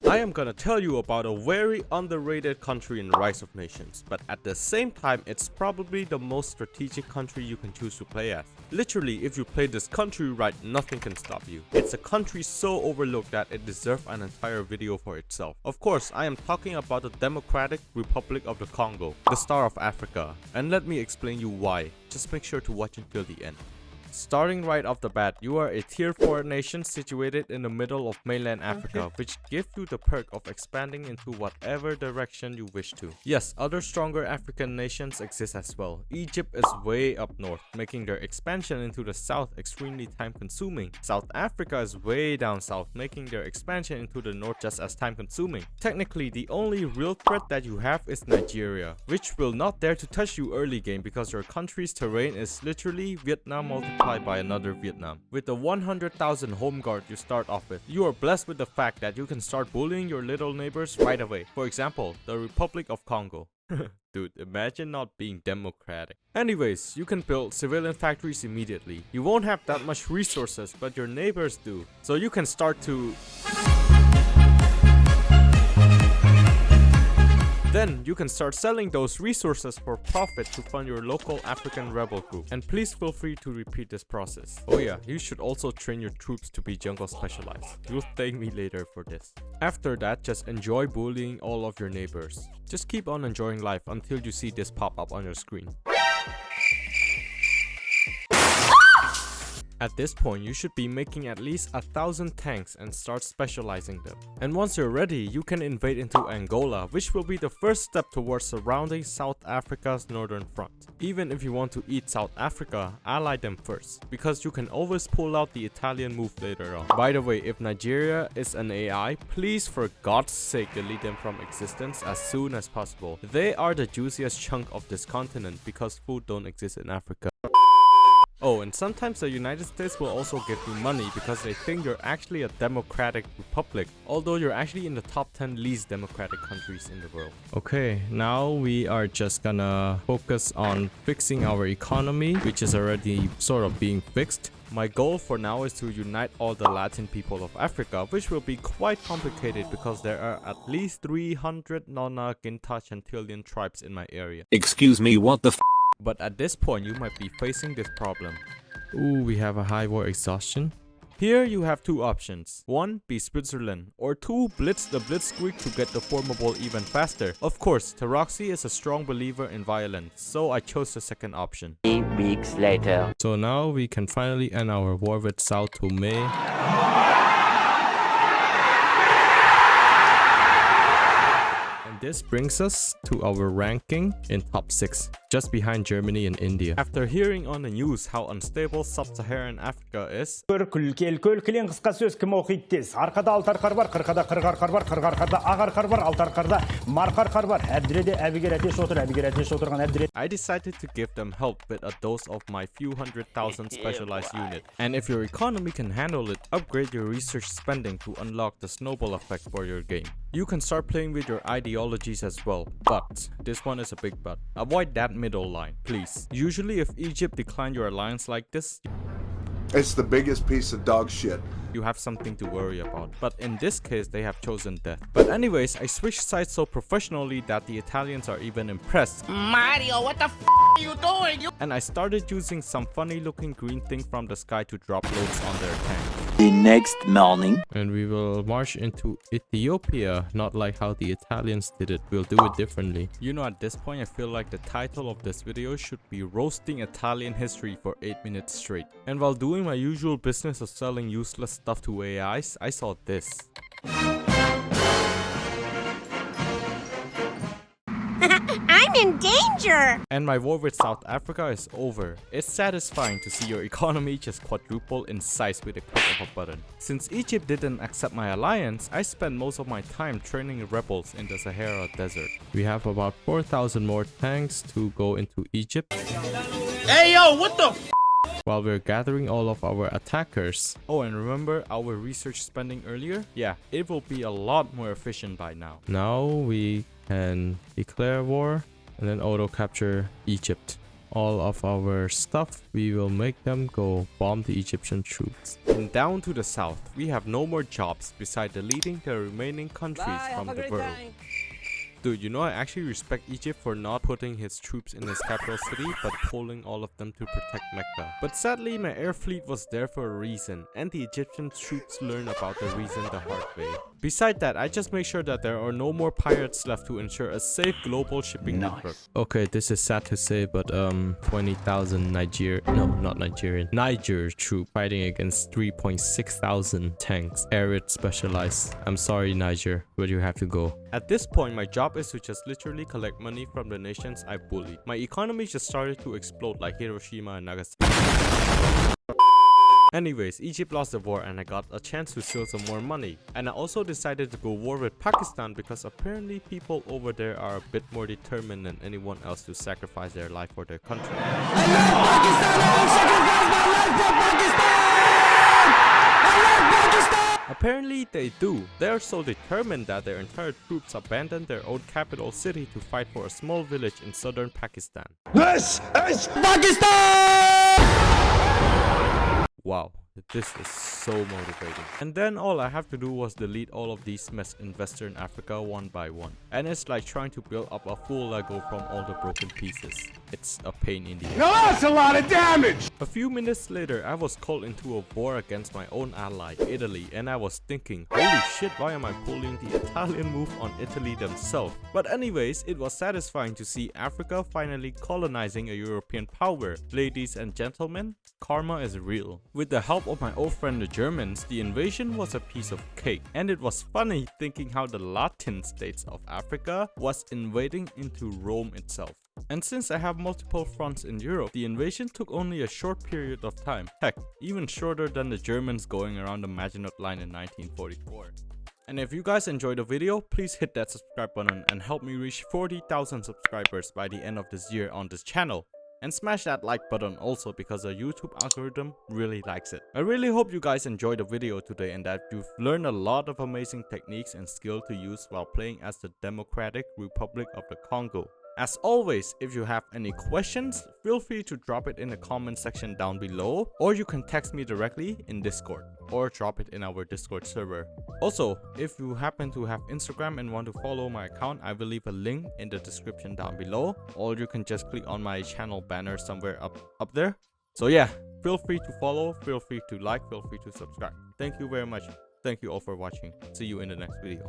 I am gonna tell you about a very underrated country in Rise of Nations, but at the same time it's probably the most strategic country you can choose to play as. Literally, if you play this country right, nothing can stop you. It's a country so overlooked that it deserves an entire video for itself. Of course, I am talking about the Democratic Republic of the Congo, the Star of Africa, and let me explain you why. Just make sure to watch until the end. Starting right off the bat, you are a tier 4 nation situated in the middle of mainland Africa, which gives you the perk of expanding into whatever direction you wish to. Yes, other stronger African nations exist as well. Egypt is way up north, making their expansion into the south extremely time consuming. South Africa is way down south, making their expansion into the north just as time consuming. Technically, the only real threat that you have is Nigeria, which will not dare to touch you early game because your country's terrain is literally Vietnam multiplied by another Vietnam. With the 100,000 home guard you start off with, you are blessed with the fact that you can start bullying your little neighbors right away. For example, the Republic of Congo. Dude, imagine not being democratic. Anyways, you can build civilian factories immediately. You won't have that much resources, but your neighbors do. So you can start to... Then you can start selling those resources for profit to fund your local African rebel group. And please feel free to repeat this process. Oh yeah, you should also train your troops to be jungle specialized. You'll thank me later for this. After that, just enjoy bullying all of your neighbors. Just keep on enjoying life until you see this pop up on your screen. At this point, you should be making at least 1,000 tanks and start specializing them. And once you're ready, you can invade into Angola, which will be the first step towards surrounding South Africa's northern front. Even if you want to eat South Africa, ally them first, because you can always pull out the Italian move later on. By the way, if Nigeria is an AI, please for God's sake delete them from existence as soon as possible. They are the juiciest chunk of this continent because food don't exist in Africa. Oh, and sometimes the United States will also give you money because they think you're actually a democratic republic, although you're actually in the top 10 least democratic countries in the world. Okay, now we are just gonna focus on fixing our economy, which is already sort of being fixed. My goal for now is to unite all the Latin people of Africa, which will be quite complicated because there are at least 300 Nona, Ginta, Chantillian tribes in my area. Excuse me, what the f? But at this point, you might be facing this problem. Ooh, we have a high war exhaustion. Here you have two options. 1. Be Switzerland. Or 2. Blitz the Blitzkrieg to get the formable even faster. Of course, Taroxy is a strong believer in violence, so I chose the second option. 3 weeks later. So now we can finally end our war with Sao Tome. This brings us to our ranking in top 6, just behind Germany and India. After hearing on the news how unstable sub-Saharan Africa is, I decided to give them help with a dose of my few 100,000 specialized unit. And if your economy can handle it, upgrade your research spending to unlock the snowball effect for your game. You can start playing with your ideologies as well, but this one is a big but. Avoid that middle line, please. Usually if Egypt decline your alliance like this, it's the biggest piece of dog shit. You have something to worry about. But in this case, they have chosen death. But anyways, I switched sides so professionally that the Italians are even impressed. Mario, what the f are you doing? And I started using some funny looking green thing from the sky to drop loads on their tank. The next morning. And we will march into Ethiopia, not like how the Italians did it. We'll do it differently. You know, at this point, I feel like the title of this video should be Roasting Italian History for 8 minutes straight. And while doing my usual business of selling useless stuff to AIs, I saw this. I'm in danger! And my war with South Africa is over. It's satisfying to see your economy just quadruple in size with a click of a button. Since Egypt didn't accept my alliance, I spent most of my time training rebels in the Sahara Desert. We have about 4,000 more tanks to go into Egypt. Hey yo, what the f? While we're gathering all of our attackers. Oh, and remember our research spending earlier? Yeah, it will be a lot more efficient by now. Now we can declare war and then auto capture Egypt. all of our stuff, we will make them go bomb the Egyptian troops. And down to the south, we have no more jobs beside deleting the remaining countries from the world. Dude, you know, I actually respect Egypt for not putting his troops in his capital city, but pulling all of them to protect Mecca. But sadly, my air fleet was there for a reason, and the Egyptian troops learned about the reason the hard way. Beside that, I just make sure that there are no more pirates left to ensure a safe global shipping network. Okay, this is sad to say, but 20,000 Niger troop fighting against 3.6 thousand tanks, arid specialized. I'm sorry, Niger, but you have to go. At this point, my job is to just literally collect money from the nations I bullied. My economy just started to explode like Hiroshima and Nagasaki. Anyways, Egypt lost the war and I got a chance to steal some more money. And I also decided to go war with Pakistan because apparently people over there are a bit more determined than anyone else to sacrifice their life for their country. I love Pakistan! I will sacrifice my life for Pakistan! I love Pakistan! Apparently they do. They are so determined that their entire troops abandoned their own capital city to fight for a small village in southern Pakistan. This is Pakistan! Wow, this is so motivating. And then all I have to do was delete all of these mess in Western Africa one by one. And it's like trying to build up a full Lego from all the broken pieces. It's a pain in the ass. Now that's a lot of damage! A few minutes later, I was called into a war against my own ally, Italy, and I was thinking, holy shit, why am I pulling the Italian move on Italy themselves? But anyways, it was satisfying to see Africa finally colonizing a European power. Ladies and gentlemen, karma is real. With the help of my old friend the Germans, the invasion was a piece of cake. And it was funny thinking how the Latin states of Africa was invading into Rome itself. And since I have multiple fronts in Europe, the invasion took only a short period of time. Heck, even shorter than the Germans going around the Maginot Line in 1944. And if you guys enjoyed the video, please hit that subscribe button and help me reach 40,000 subscribers by the end of this year on this channel. And smash that like button also because the YouTube algorithm really likes it. I really hope you guys enjoyed the video today and that you've learned a lot of amazing techniques and skill to use while playing as the Democratic Republic of the Congo. As always, if you have any questions, feel free to drop it in the comment section down below, or you can text me directly in Discord or drop it in our Discord server. Also, if you happen to have Instagram and want to follow my account, I will leave a link in the description down below, or you can just click on my channel banner somewhere up there. So yeah, feel free to follow, feel free to like, feel free to subscribe. Thank you very much. Thank you all for watching. See you in the next video.